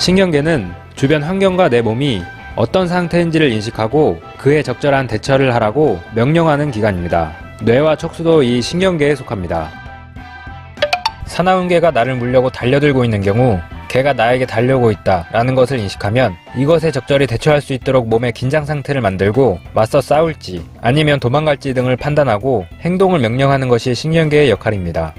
신경계는 주변 환경과 내 몸이 어떤 상태인지를 인식하고 그에 적절한 대처를 하라고 명령하는 기관입니다. 뇌와 척수도 이 신경계에 속합니다. 사나운 개가 나를 물려고 달려들고 있는 경우 개가 나에게 달려오고 있다 라는 것을 인식하면 이것에 적절히 대처할 수 있도록 몸의 긴장 상태를 만들고 맞서 싸울지 아니면 도망갈지 등을 판단하고 행동을 명령하는 것이 신경계의 역할입니다.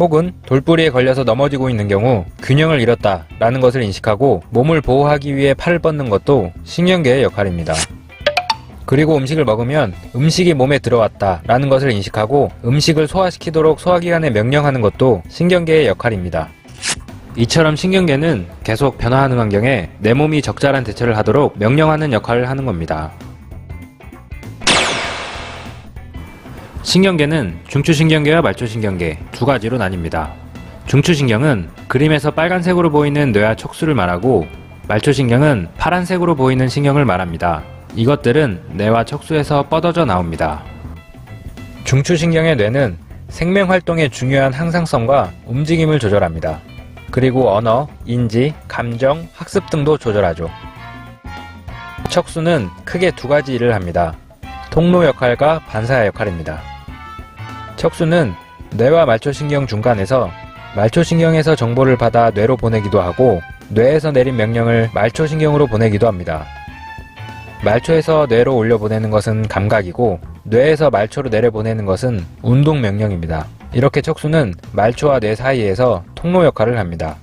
혹은 돌부리에 걸려서 넘어지고 있는 경우 균형을 잃었다 라는 것을 인식하고 몸을 보호하기 위해 팔을 뻗는 것도 신경계의 역할입니다. 그리고 음식을 먹으면 음식이 몸에 들어왔다 라는 것을 인식하고 음식을 소화시키도록 소화기관에 명령하는 것도 신경계의 역할입니다. 이처럼 신경계는 계속 변화하는 환경에 내 몸이 적절한 대처를 하도록 명령하는 역할을 하는 겁니다. 신경계는 중추신경계와 말초신경계 두 가지로 나뉩니다. 중추신경은 그림에서 빨간색으로 보이는 뇌와 척수를 말하고 말초신경은 파란색으로 보이는 신경을 말합니다. 이것들은 뇌와 척수에서 뻗어져 나옵니다. 중추신경의 뇌는 생명활동의 중요한 항상성과 움직임을 조절합니다. 그리고 언어, 인지, 감정, 학습 등도 조절하죠. 척수는 크게 두 가지 일을 합니다. 통로 역할과 반사의 역할입니다. 척수는 뇌와 말초신경 중간에서 말초신경에서 정보를 받아 뇌로 보내기도 하고 뇌에서 내린 명령을 말초신경으로 보내기도 합니다. 말초에서 뇌로 올려보내는 것은 감각이고 뇌에서 말초로 내려보내는 것은 운동 명령입니다. 이렇게 척수는 말초와 뇌 사이에서 통로 역할을 합니다.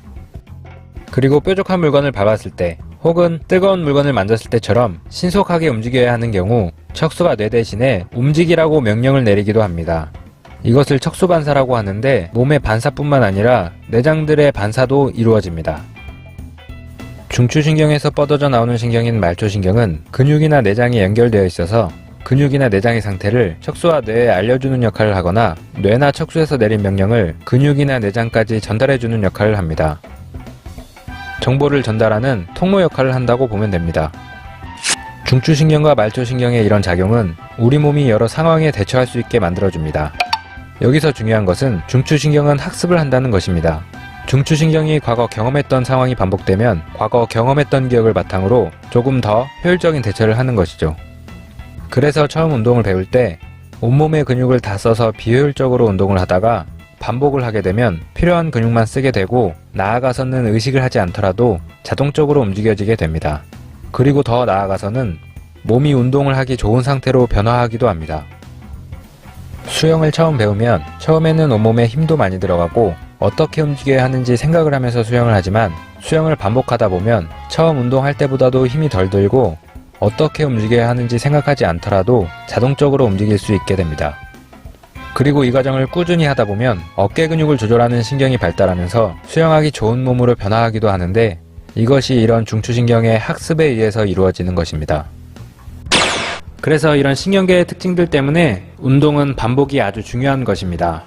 그리고 뾰족한 물건을 밟았을 때 혹은 뜨거운 물건을 만졌을 때처럼 신속하게 움직여야 하는 경우 척수가 뇌 대신에 움직이라고 명령을 내리기도 합니다. 이것을 척수반사라고 하는데 몸의 반사뿐만 아니라 내장들의 반사도 이루어집니다. 중추신경에서 뻗어져 나오는 신경인 말초신경은 근육이나 내장이 연결되어 있어서 근육이나 내장의 상태를 척수와 뇌에 알려주는 역할을 하거나 뇌나 척수에서 내린 명령을 근육이나 내장까지 전달해주는 역할을 합니다. 정보를 전달하는 통로 역할을 한다고 보면 됩니다. 중추신경과 말초신경의 이런 작용은 우리 몸이 여러 상황에 대처할 수 있게 만들어줍니다. 여기서 중요한 것은 중추신경은 학습을 한다는 것입니다. 중추신경이 과거 경험했던 상황이 반복되면 과거 경험했던 기억을 바탕으로 조금 더 효율적인 대처를 하는 것이죠. 그래서 처음 운동을 배울 때 온몸의 근육을 다 써서 비효율적으로 운동을 하다가 반복을 하게 되면 필요한 근육만 쓰게 되고 나아가서는 의식을 하지 않더라도 자동적으로 움직여지게 됩니다. 그리고 더 나아가서는 몸이 운동을 하기 좋은 상태로 변화하기도 합니다. 수영을 처음 배우면 처음에는 온몸에 힘도 많이 들어가고 어떻게 움직여야 하는지 생각을 하면서 수영을 하지만 수영을 반복하다 보면 처음 운동할 때보다도 힘이 덜 들고 어떻게 움직여야 하는지 생각하지 않더라도 자동적으로 움직일 수 있게 됩니다. 그리고 이 과정을 꾸준히 하다 보면 어깨 근육을 조절하는 신경이 발달하면서 수영하기 좋은 몸으로 변화하기도 하는데 이것이 이런 중추신경의 학습에 의해서 이루어지는 것입니다. 그래서 이런 신경계의 특징들 때문에 운동은 반복이 아주 중요한 것입니다.